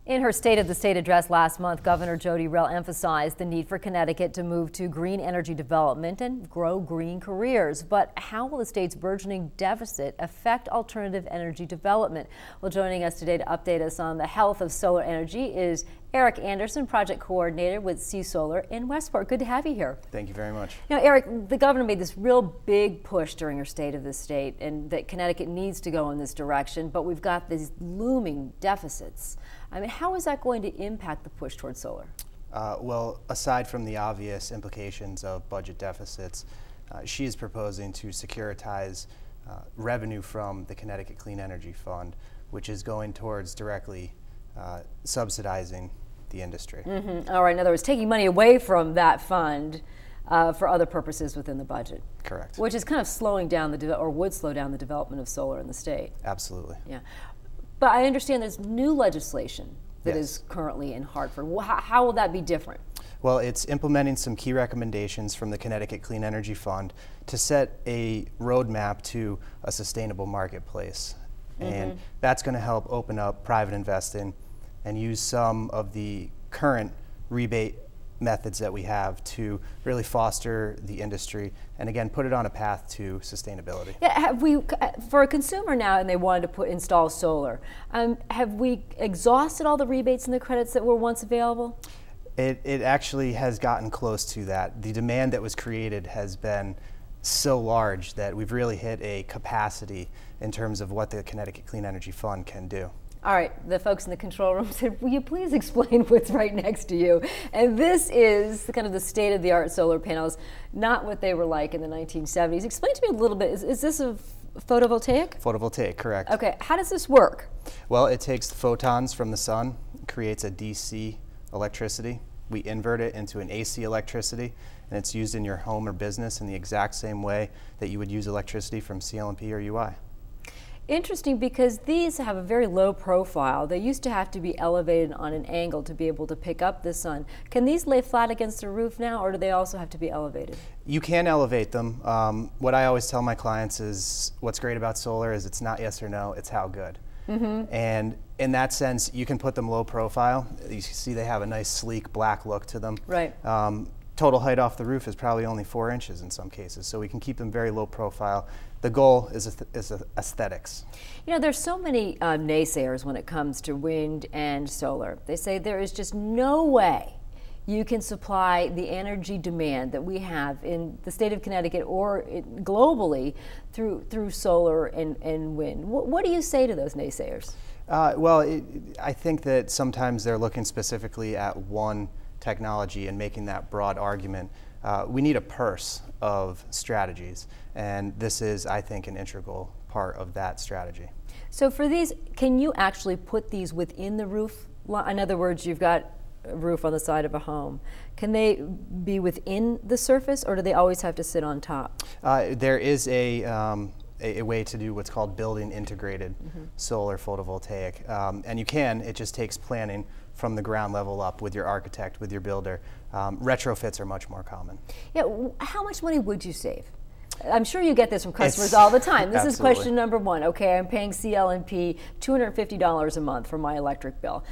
In her State of the State address last month, Governor Jody Rell emphasized the need for Connecticut to move to green energy development and grow green careers. But how will the state's burgeoning deficit affect alternative energy development? Well, joining us today to update us on the health of solar energy is Erik Anderson, project coordinator with C Solar in Westport. Good to have you here. Thank you very much. Now, Erik, the governor made this real big push during her State of the State, and that Connecticut needs to go in this direction, but we've got these looming deficits. I mean, how is that going to impact the push towards solar? Well, aside from the obvious implications of budget deficits, she is proposing to securitize revenue from the Connecticut Clean Energy Fund, which is going towards directly subsidizing the industry. All right, in other words, taking money away from that fund for other purposes within the budget. Correct. Which is kind of slowing down or would slow down the development of solar in the state. Absolutely. Yeah. But I understand there's new legislation that is currently in Hartford. How will that be different? Well, it's implementing some key recommendations from the Connecticut Clean Energy Fund to set a roadmap to a sustainable marketplace. And that's going to help open up private investing and use some of the current rebate methods that we have to really foster the industry and again put it on a path to sustainability. Yeah, have we, for a consumer now, and they wanted to install solar, have we exhausted all the rebates and the credits that were once available? It actually has gotten close to that. The demand that was created has been so large that we've really hit a capacity in terms of what the Connecticut Clean Energy Fund can do. All right, the folks in the control room said, will you please explain what's right next to you? And this is kind of the state-of-the-art solar panels, not what they were like in the 1970s. Explain to me a little bit, is this a photovoltaic? Photovoltaic, correct. Okay, how does this work? Well, it takes the photons from the sun, creates a DC electricity. We invert it into an AC electricity, and it's used in your home or business in the exact same way that you would use electricity from CLMP or UI. Interesting, because these have a very low profile. They used to have to be elevated on an angle to be able to pick up the sun. Can these lay flat against the roof now, or do they also have to be elevated? You can elevate them. What I always tell my clients is what's great about solar is it's not yes or no, it's how good. And in that sense, you can put them low profile. You see they have a nice sleek black look to them. Right. Total height off the roof is probably only 4 inches in some cases, so we can keep them very low profile. The goal is aesthetics. You know, there's so many naysayers when it comes to wind and solar. They say there is just no way you can supply the energy demand that we have in the state of Connecticut or globally through solar and wind. What do you say to those naysayers? Well, I think that sometimes they're looking specifically at one technology and making that broad argument. We need a purse of strategies, and this is, I think, an integral part of that strategy. So for these, can you actually put these within the roof? In other words, you've got a roof on the side of a home. Can they be within the surface, or do they always have to sit on top? There is a way to do what's called building integrated solar photovoltaic, and you can. It just takes planning from the ground level up with your architect, with your builder. Retrofits are much more common. Yeah, how much money would you save? I'm sure you get this from customers all the time. This is question number one. Okay, I'm paying CLNP $250 a month for my electric bill.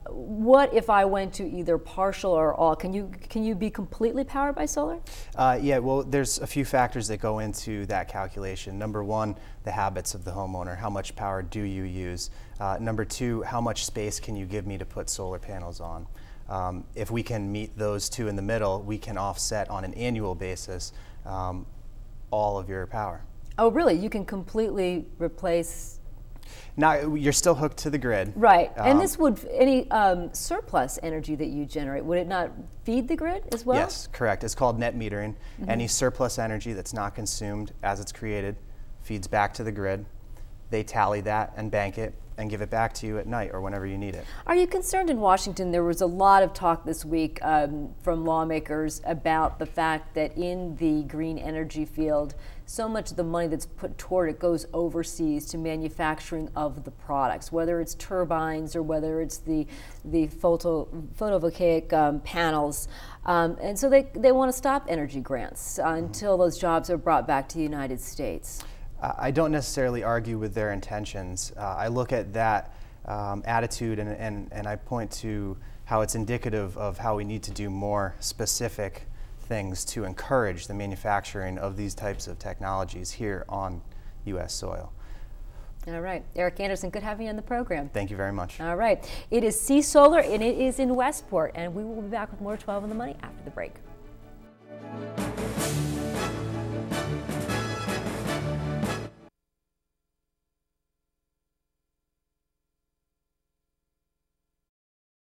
What if I went to either partial or all? Can you be completely powered by solar? Yeah, well, there's a few factors that go into that calculation. Number one, the habits of the homeowner. How much power do you use? Number two, how much space can you give me to put solar panels on? If we can meet those two in the middle, we can offset on an annual basis all of your power. Oh, really? You can completely replace? Now, you're still hooked to the grid. Right. And this would, any surplus energy that you generate, would it not feed the grid as well? Yes, correct. It's called net metering. Any surplus energy that's not consumed as it's created feeds back to the grid. They tally that and bank it and give it back to you at night or whenever you need it. Are you concerned in Washington? There was a lot of talk this week from lawmakers about the fact that in the green energy field, so much of the money that's put toward it goes overseas to manufacturing of the products, whether it's turbines or whether it's the photovoltaic panels. And so they want to stop energy grants until those jobs are brought back to the United States. I don't necessarily argue with their intentions. I look at that attitude, and I point to how it's indicative of how we need to do more specific things to encourage the manufacturing of these types of technologies here on U.S. soil. All right. Erik Anderson, good having you on the program. Thank you very much. All right. It is C Solar, and it is in Westport, and we will be back with more 12 on the Money after the break.